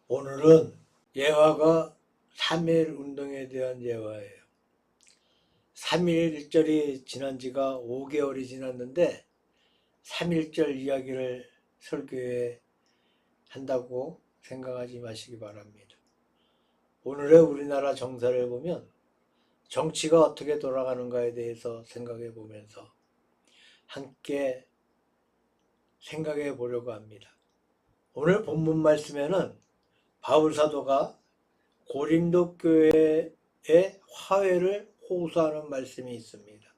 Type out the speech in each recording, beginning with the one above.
오늘은 예화가 3.1 운동에 대한 예화예요. 3.1절이 지난 지가 5개월이 지났는데 3.1절 이야기를 설교에 한다고 생각하지 마시기 바랍니다. 오늘의 우리나라 정사를 보면 정치가 어떻게 돌아가는가에 대해서 생각해 보면서 함께 생각해 보려고 합니다. 오늘 본문 말씀에는 바울 사도가 고린도 교회의 화해를 호소하는 말씀이 있습니다.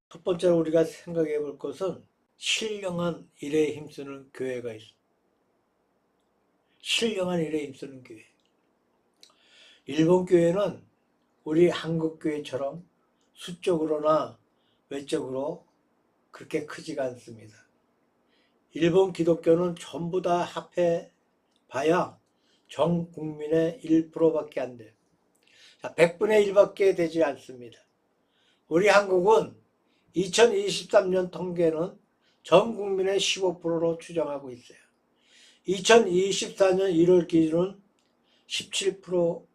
첫 번째로 우리가 생각해 볼 것은 신령한 일에 힘쓰는 교회가 있습니다. 신령한 일에 힘쓰는 교회. 일본 교회는 우리 한국 교회처럼 수적으로나 외적으로 그렇게 크지가 않습니다. 일본 기독교는 전부 다 합해 봐야 전 국민의 1%밖에 안 돼요. 100분의 1밖에 되지 않습니다. 우리 한국은 2023년 통계는 전 국민의 15%로 추정하고 있어요. 2024년 1월 기준은 17%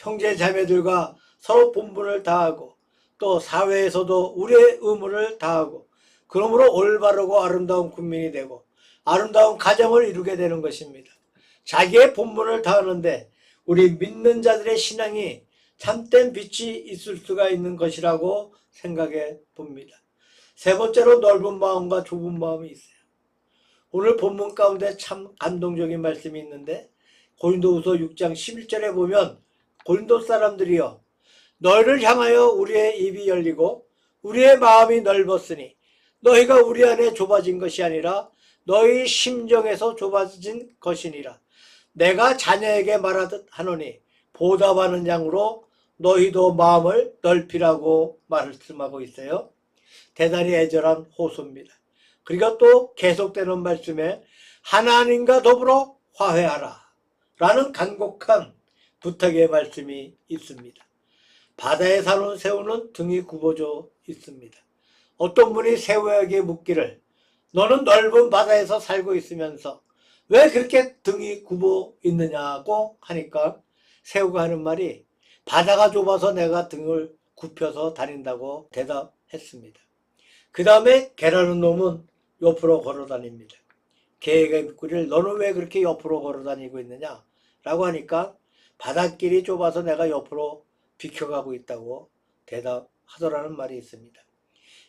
형제 자매들과 서로 본분을 다하고 또 사회에서도 우리의 의무를 다하고 그러므로 올바르고 아름다운 국민이 되고 아름다운 가정을 이루게 되는 것입니다. 자기의 본분을 다하는데 우리 믿는 자들의 신앙이 참된 빛이 있을 수가 있는 것이라고 생각해 봅니다. 세 번째로 넓은 마음과 좁은 마음이 있어요. 오늘 본문 가운데 참 감동적인 말씀이 있는데 고린도후서 6장 11절에 보면 고린도 사람들이여 너희를 향하여 우리의 입이 열리고 우리의 마음이 넓었으니 너희가 우리 안에 좁아진 것이 아니라 너희 심정에서 좁아진 것이니라. 내가 자녀에게 말하듯 하노니 보답하는 양으로 너희도 마음을 넓히라고 말씀하고 있어요. 대단히 애절한 호소입니다. 그리고 또 계속되는 말씀에 하나님과 더불어 화해하라 라는 간곡한 부탁의 말씀이 있습니다. 바다에 사는 새우는 등이 굽어져 있습니다. 어떤 분이 새우에게 묻기를 너는 넓은 바다에서 살고 있으면서 왜 그렇게 등이 굽어 있느냐고 하니까 새우가 하는 말이 바다가 좁아서 내가 등을 굽혀서 다닌다고 대답했습니다. 그 다음에 개라는 놈은 옆으로 걸어 다닙니다. 개에게 묻기를 너는 왜 그렇게 옆으로 걸어 다니고 있느냐 라고 하니까 바닷길이 좁아서 내가 옆으로 비켜가고 있다고 대답하더라는 말이 있습니다.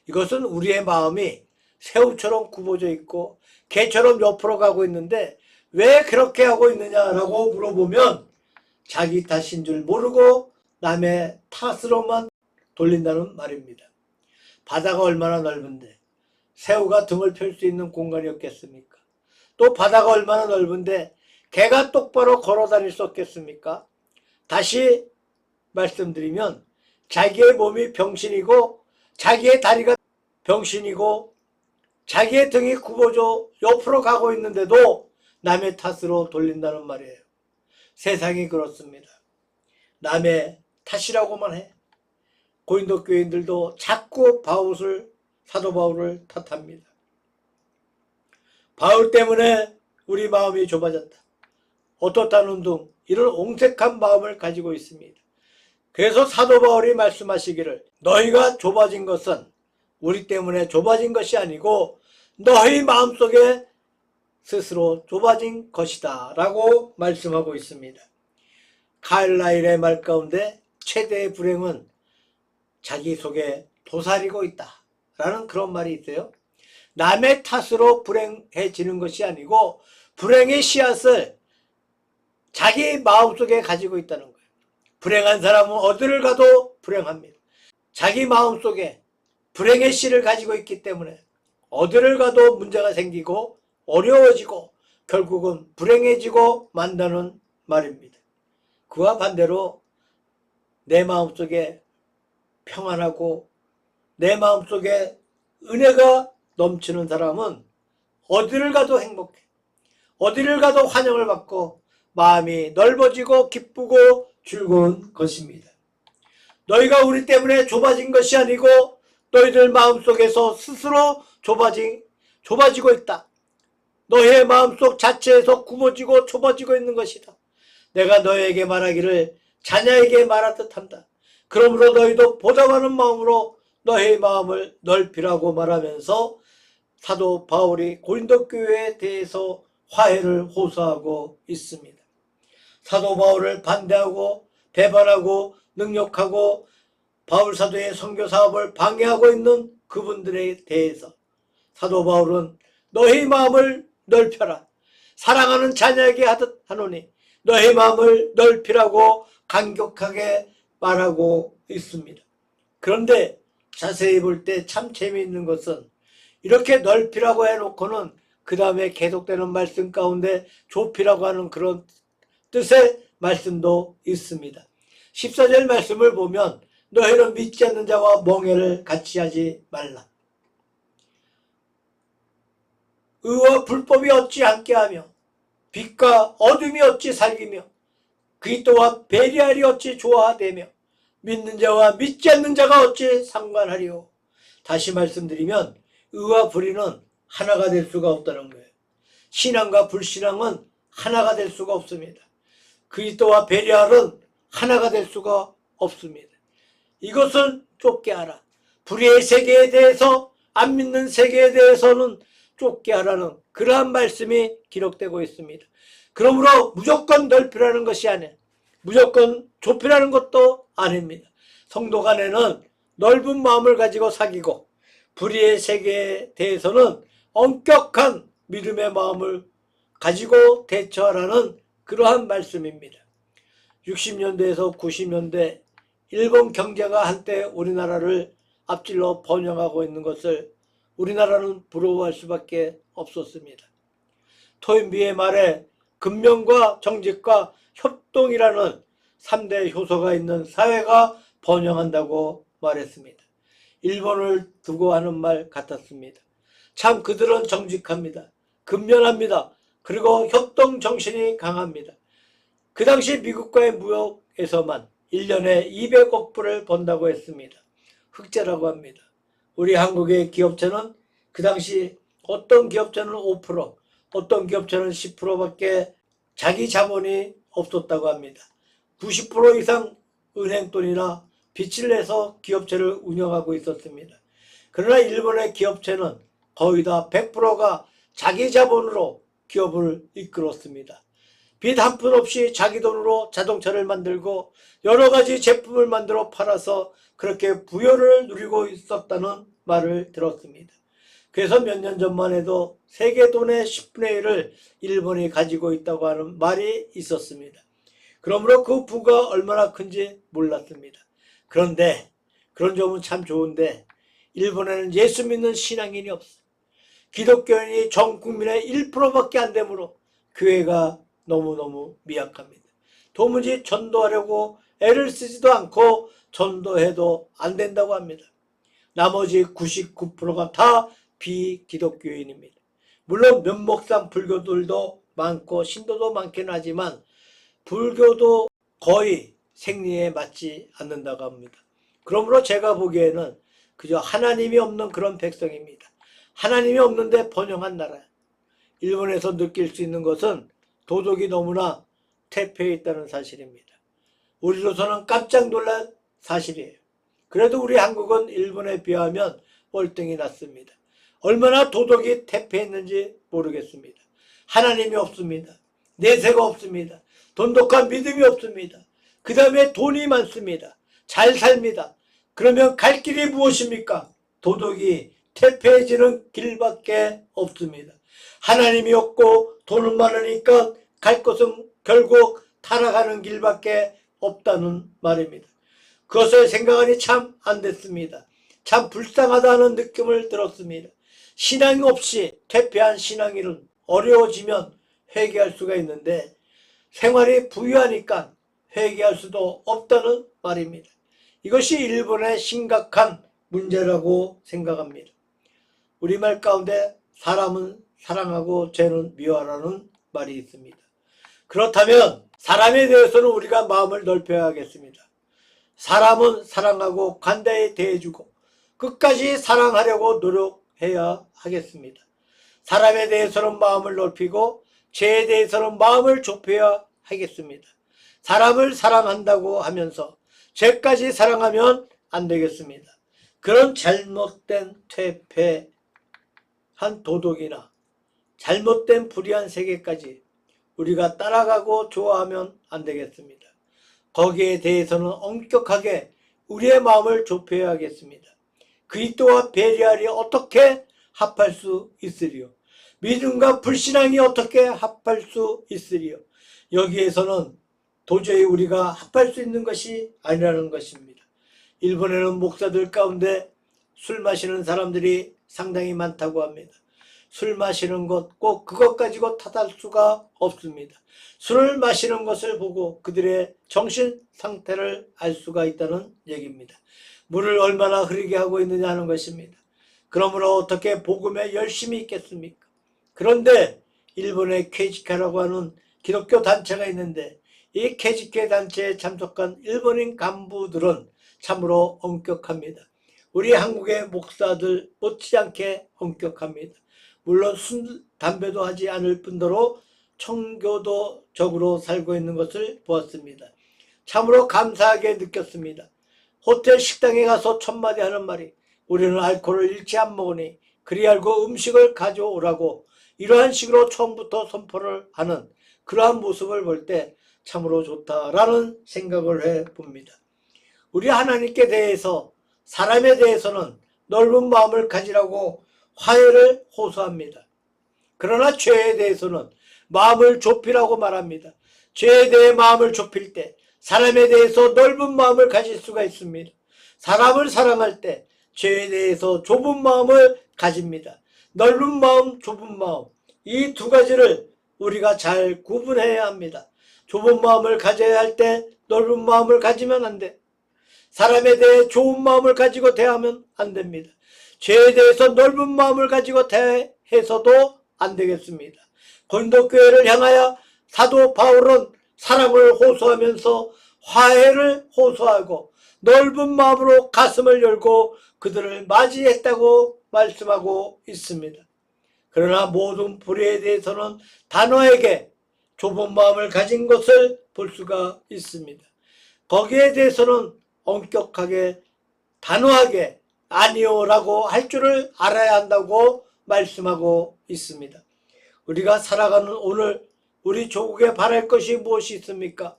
이것은 우리의 마음이 새우처럼 굽어져 있고 개처럼 옆으로 가고 있는데 왜 그렇게 하고 있느냐라고 물어보면 자기 탓인 줄 모르고 남의 탓으로만 돌린다는 말입니다. 바다가 얼마나 넓은데 새우가 등을 펼 수 있는 공간이 없겠습니까? 또 바다가 얼마나 넓은데 개가 똑바로 걸어 다닐 수 없겠습니까? 다시 말씀드리면 자기의 몸이 병신이고 자기의 다리가 병신이고 자기의 등이 굽어져 옆으로 가고 있는데도 남의 탓으로 돌린다는 말이에요. 세상이 그렇습니다. 남의 탓이라고만 해. 고린도 교인들도 자꾸 사도 바울을 탓합니다. 바울 때문에 우리 마음이 좁아졌다. 어떻다는 등 이런 옹색한 마음을 가지고 있습니다. 그래서 사도 바울이 말씀하시기를 너희가 좁아진 것은 우리 때문에 좁아진 것이 아니고 너희 마음속에 스스로 좁아진 것이다 라고 말씀하고 있습니다. 카일라일의 말 가운데 최대의 불행은 자기 속에 도사리고 있다 라는 그런 말이 있어요. 남의 탓으로 불행해지는 것이 아니고 불행의 씨앗을 자기 마음속에 가지고 있다는 거예요. 불행한 사람은 어디를 가도 불행합니다. 자기 마음속에 불행의 씨를 가지고 있기 때문에 어디를 가도 문제가 생기고 어려워지고 결국은 불행해지고 만다는 말입니다. 그와 반대로 내 마음속에 평안하고 내 마음속에 은혜가 넘치는 사람은 어디를 가도 행복해. 어디를 가도 환영을 받고 마음이 넓어지고 기쁘고 즐거운 것입니다. 너희가 우리 때문에 좁아진 것이 아니고 너희들 마음속에서 스스로 좁아지고 있다. 너희의 마음속 자체에서 굽어지고 좁아지고 있는 것이다. 내가 너희에게 말하기를 자녀에게 말하듯 한다. 그러므로 너희도 보답하는 마음으로 너희의 마음을 넓히라고 말하면서 사도 바울이 고린도 교회에 대해서 화해를 호소하고 있습니다. 사도 바울을 반대하고 배반하고 능욕하고 바울 사도의 선교 사업을 방해하고 있는 그분들에 대해서 사도 바울은 너희 마음을 넓혀라. 사랑하는 자녀에게 하듯 하노니 너희 마음을 넓히라고 간격하게 말하고 있습니다. 그런데 자세히 볼 때 참 재미있는 것은 이렇게 넓히라고 해놓고는 그 다음에 계속되는 말씀 가운데 좁히라고 하는 그런 뜻의 말씀도 있습니다. 14절 말씀을 보면 너희는 믿지 않는 자와 멍해를 같이 하지 말라. 의와 불법이 어찌 함께하며 빛과 어둠이 어찌 살기며 그리스도와 배리알이 어찌 조화되며 믿는 자와 믿지 않는 자가 어찌 상관하리요. 다시 말씀드리면 의와 불의는 하나가 될 수가 없다는 거예요. 신앙과 불신앙은 하나가 될 수가 없습니다. 그리스도와 배리알은 하나가 될 수가 없습니다. 이것은 좁게 하라. 불의의 세계에 대해서, 안 믿는 세계에 대해서는 좁게 하라는 그러한 말씀이 기록되고 있습니다. 그러므로 무조건 넓히라는 것이 아니에요. 무조건 좁히라는 것도 아닙니다. 성도 간에는 넓은 마음을 가지고 사귀고, 불의의 세계에 대해서는 엄격한 믿음의 마음을 가지고 대처하라는 그러한 말씀입니다. 60년대에서 90년대 일본 경제가 한때 우리나라를 앞질러 번영하고 있는 것을 우리나라는 부러워할 수밖에 없었습니다. 토인비의 말에 근면과 정직과 협동이라는 3대 효소가 있는 사회가 번영한다고 말했습니다. 일본을 두고 하는 말 같았습니다. 참 그들은 정직합니다. 근면합니다. 그리고 협동 정신이 강합니다. 그 당시 미국과의 무역에서만 1년에 200억 불을 번다고 했습니다. 흑자라고 합니다. 우리 한국의 기업체는 그 당시 어떤 기업체는 5%, 어떤 기업체는 10%밖에 자기 자본이 없었다고 합니다. 90% 이상 은행 돈이나 빚을 내서 기업체를 운영하고 있었습니다. 그러나 일본의 기업체는 거의 다 100%가 자기 자본으로 기업을 이끌었습니다. 빚 한 푼 없이 자기 돈으로 자동차를 만들고 여러 가지 제품을 만들어 팔아서 그렇게 부여를 누리고 있었다는 말을 들었습니다. 그래서 몇 년 전만 해도 세계 돈의 10분의 1을 일본이 가지고 있다고 하는 말이 있었습니다. 그러므로 그 부가 얼마나 큰지 몰랐습니다. 그런데 그런 점은 참 좋은데 일본에는 예수 믿는 신앙인이 없어요. 기독교인이 전 국민의 1%밖에 안 되므로 교회가 너무너무 미약합니다. 도무지 전도하려고 애를 쓰지도 않고 전도해도 안 된다고 합니다. 나머지 99%가 다 비기독교인입니다. 물론 면목상 불교들도 많고 신도도 많긴 하지만 불교도 거의 생리에 맞지 않는다고 합니다. 그러므로 제가 보기에는 그저 하나님이 없는 그런 백성입니다. 하나님이 없는데 번영한 나라. 일본에서 느낄 수 있는 것은 도덕이 너무나 퇴폐해 있다는 사실입니다. 우리로서는 깜짝 놀란 사실이에요. 그래도 우리 한국은 일본에 비하면 월등히 낫습니다. 얼마나 도덕이 퇴폐했는지 모르겠습니다. 하나님이 없습니다. 내세가 없습니다. 돈독한 믿음이 없습니다. 그 다음에 돈이 많습니다. 잘 삽니다. 그러면 갈 길이 무엇입니까? 도덕이 퇴폐해지는 길밖에 없습니다. 하나님이 없고 돈은 많으니까 갈 곳은 결국 타락하는 길밖에 없다는 말입니다. 그것을 생각하니 참 안 됐습니다. 참 불쌍하다는 느낌을 들었습니다. 신앙이 없이 퇴폐한 신앙인은 어려워지면 회개할 수가 있는데 생활이 부유하니까 회개할 수도 없다는 말입니다. 이것이 일본의 심각한 문제라고 생각합니다. 우리말 가운데 사람은 사랑하고 죄는 미워하라는 말이 있습니다. 그렇다면 사람에 대해서는 우리가 마음을 넓혀야겠습니다. 사람은 사랑하고 관대히 대해주고 끝까지 사랑하려고 노력해야 하겠습니다. 사람에 대해서는 마음을 넓히고 죄에 대해서는 마음을 좁혀야 하겠습니다. 사람을 사랑한다고 하면서 죄까지 사랑하면 안 되겠습니다. 그런 잘못된 퇴폐한 도덕이나 잘못된 불의한 세계까지 우리가 따라가고 좋아하면 안 되겠습니다. 거기에 대해서는 엄격하게 우리의 마음을 좁혀야 하겠습니다. 그리스도와 베리알이 어떻게 합할 수 있으리요? 믿음과 불신앙이 어떻게 합할 수 있으리요? 여기에서는 도저히 우리가 합할 수 있는 것이 아니라는 것입니다. 일본에는 목사들 가운데 술 마시는 사람들이 상당히 많다고 합니다. 술 마시는 것 꼭 그것 가지고 탓할 수가 없습니다. 술을 마시는 것을 보고 그들의 정신 상태를 알 수가 있다는 얘기입니다. 물을 얼마나 흐르게 하고 있느냐 하는 것입니다. 그러므로 어떻게 복음에 열심히 있겠습니까? 그런데 일본의 케이지케라고 하는 기독교 단체가 있는데 이 케이지케 단체에 참석한 일본인 간부들은 참으로 엄격합니다. 우리 한국의 목사들 못지않게 엄격합니다. 물론 술, 담배도 하지 않을 뿐더러 청교도적으로 살고 있는 것을 보았습니다. 참으로 감사하게 느꼈습니다. 호텔 식당에 가서 첫마디 하는 말이 우리는 알코올을 일체 안 먹으니 그리 알고 음식을 가져오라고 이러한 식으로 처음부터 선포를 하는 그러한 모습을 볼 때 참으로 좋다라는 생각을 해봅니다. 우리 하나님께 대해서 사람에 대해서는 넓은 마음을 가지라고 화해를 호소합니다. 그러나 죄에 대해서는 마음을 좁히라고 말합니다. 죄에 대해 마음을 좁힐 때 사람에 대해서 넓은 마음을 가질 수가 있습니다. 사람을 사랑할 때 죄에 대해서 좁은 마음을 가집니다. 넓은 마음, 좁은 마음, 이 두 가지를 우리가 잘 구분해야 합니다. 좁은 마음을 가져야 할 때 넓은 마음을 가지면 안 돼. 사람에 대해 좋은 마음을 가지고 대하면 안 됩니다. 죄에 대해서 넓은 마음을 가지고 대해서도 안 되겠습니다. 고린도 교회를 향하여 사도 바울은 사랑을 호소하면서 화해를 호소하고 넓은 마음으로 가슴을 열고 그들을 맞이했다고 말씀하고 있습니다. 그러나 모든 불의에 대해서는 단호하게 좁은 마음을 가진 것을 볼 수가 있습니다. 거기에 대해서는 엄격하게 단호하게 아니요라고 할 줄을 알아야 한다고 말씀하고 있습니다. 우리가 살아가는 오늘 우리 조국에 바랄 것이 무엇이 있습니까?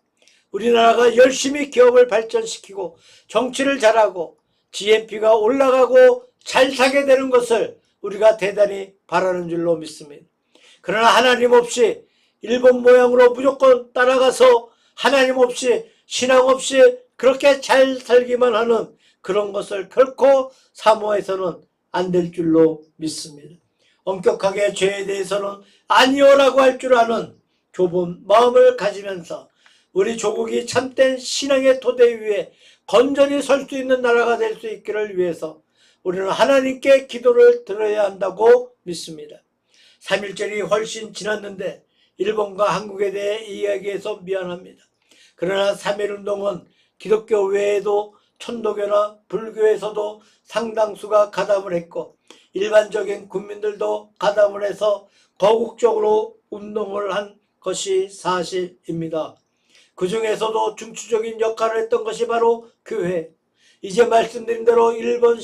우리나라가 열심히 기업을 발전시키고 정치를 잘하고 GNP가 올라가고 잘 사게 되는 것을 우리가 대단히 바라는 줄로 믿습니다. 그러나 하나님 없이 일본 모양으로 무조건 따라가서 하나님 없이 신앙 없이 그렇게 잘 살기만 하는 그런 것을 결코 사모해서는 안 될 줄로 믿습니다. 엄격하게 죄에 대해서는 아니요라고 할 줄 아는 좁은 마음을 가지면서 우리 조국이 참된 신앙의 토대 위에 건전히 설 수 있는 나라가 될 수 있기를 위해서 우리는 하나님께 기도를 드려야 한다고 믿습니다. 3.1절이 훨씬 지났는데 일본과 한국에 대해 이야기해서 미안합니다. 그러나 3.1운동은 기독교 외에도 천도교나 불교에서도 상당수가 가담을 했고 일반적인 국민들도 가담을 해서 거국적으로 운동을 한 것이 사실입니다. 그 중에서도 중추적인 역할을 했던 것이 바로 교회. 이제 말씀드린 대로 일본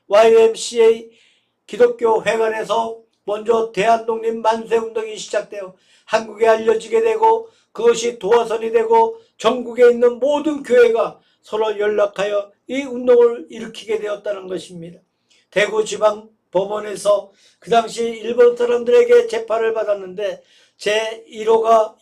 YMCA 기독교 회관에서 먼저 대한독립 만세운동이 시작되어 한국에 알려지게 되고 그것이 도화선이 되고 전국에 있는 모든 교회가 서로 연락하여 이 운동을 일으키게 되었다는 것입니다. 대구지방법원에서 그 당시 일본 사람들에게 재판을 받았는데 제1호가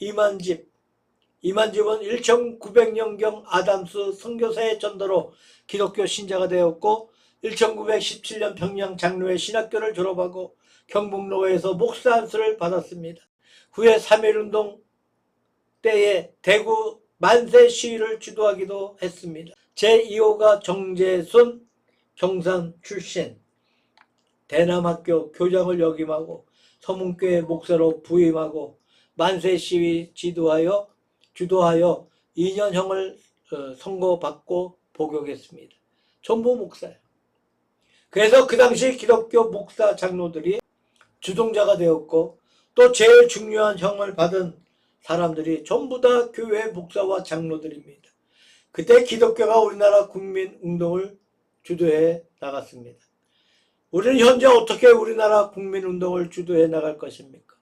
이만집은 1900년경 아담스 선교사의 전도로 기독교 신자가 되었고 1917년 평양 장로회 신학교를 졸업하고 경북로에서 목사 안수를 받았습니다. 후에 3.1운동 때에 대구 만세 시위를 주도하기도 했습니다. 제2호가 정재순 경산 출신 대남학교 교장을 역임하고 서문교회 목사로 부임하고 만세 시위 주도하여 2년형을 선고받고 복역했습니다. 전부 목사예요. 그래서 그 당시 기독교 목사 장로들이 주동자가 되었고 또 제일 중요한 형을 받은 사람들이 전부 다 교회 목사와 장로들입니다. 그때 기독교가 우리나라 국민운동을 주도해 나갔습니다. 우리는 현재 어떻게 우리나라 국민운동을 주도해 나갈 것입니까?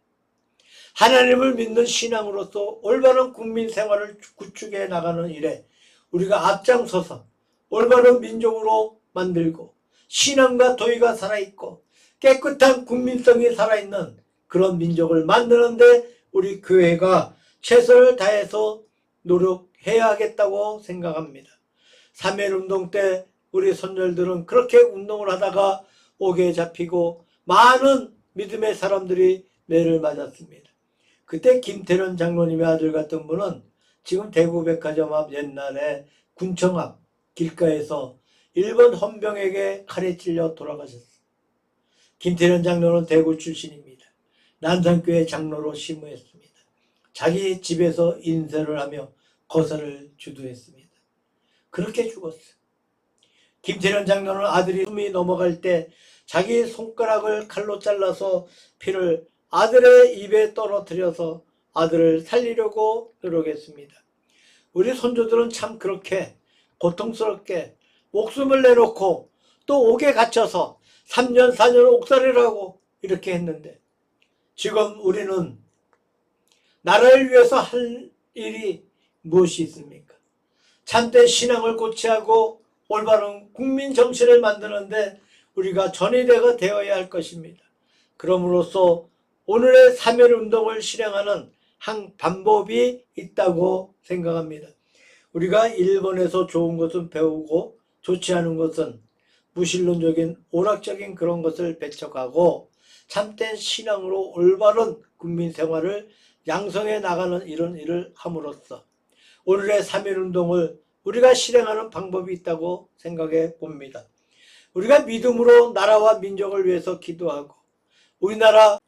하나님을 믿는 신앙으로서 올바른 국민 생활을 구축해 나가는 일에 우리가 앞장서서 올바른 민족으로 만들고 신앙과 도의가 살아있고 깨끗한 국민성이 살아있는 그런 민족을 만드는데 우리 교회가 최선을 다해서 노력해야 하겠다고 생각합니다. 3.1운동 때 우리 선열들은 그렇게 운동을 하다가 옥에 잡히고 많은 믿음의 사람들이 매를 맞았습니다. 그때 김태련 장로님의 아들 같은 분은 지금 대구백화점 앞 옛날에 군청 앞 길가에서 일본 헌병에게 칼에 찔려 돌아가셨어요. 김태련 장로는 대구 출신입니다. 난산교회 장로로 심우했습니다. 자기 집에서 인쇄를 하며 거사를 주도했습니다. 그렇게 죽었어요. 김태련 장로는 아들이 숨이 넘어갈 때 자기 손가락을 칼로 잘라서 피를 아들의 입에 떨어뜨려서 아들을 살리려고 노력했습니다. 우리 선조들은 참 그렇게 고통스럽게 목숨을 내놓고 또 옥에 갇혀서 3년 4년 옥살이를 하고 이렇게 했는데, 지금 우리는 나라를 위해서 할 일이 무엇이 있습니까? 참된 신앙을 고취하고 올바른 국민 정신을 만드는데 우리가 전의대가 되어야 할 것입니다. 그럼으로써 오늘의 3.1운동을 실행하는 한 방법이 있다고 생각합니다. 우리가 일본에서 좋은 것은 배우고 좋지 않은 것은 무신론적인 오락적인 그런 것을 배척하고 참된 신앙으로 올바른 국민 생활을 양성해 나가는 이런 일을 함으로써 오늘의 3.1운동을 우리가 실행하는 방법이 있다고 생각해 봅니다. 우리가 믿음으로 나라와 민족을 위해서 기도하고, 우리나라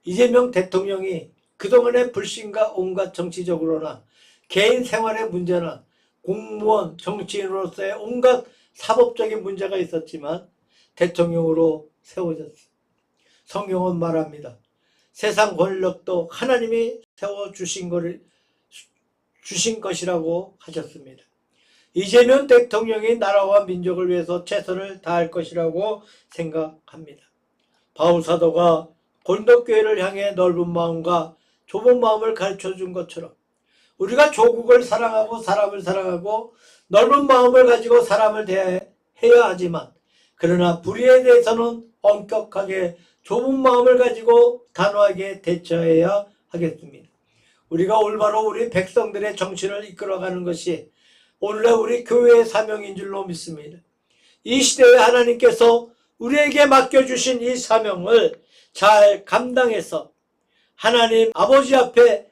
이재명 대통령이 그동안의 불신과 온갖 정치적으로나 개인 생활의 문제나 공무원, 정치인으로서의 온갖 사법적인 문제가 있었지만 대통령으로 세워졌습니다. 성경은 말합니다. 세상 권력도 하나님이 세워주신 것이라고 하셨습니다. 이재명 대통령이 나라와 민족을 위해서 최선을 다할 것이라고 생각합니다. 바울 사도가 고린도교회를 향해 넓은 마음과 좁은 마음을 가르쳐준 것처럼 우리가 조국을 사랑하고 사람을 사랑하고 넓은 마음을 가지고 사람을 대해야 하지만, 그러나 불의에 대해서는 엄격하게 좁은 마음을 가지고 단호하게 대처해야 하겠습니다. 우리가 올바로 우리 백성들의 정신을 이끌어가는 것이 오늘의 우리 교회의 사명인 줄로 믿습니다. 이 시대에 하나님께서 우리에게 맡겨주신 이 사명을 잘 감당해서 하나님 아버지 앞에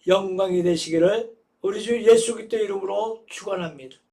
영광이 되시기를 우리 주 예수 그리스도 이름으로 축원합니다.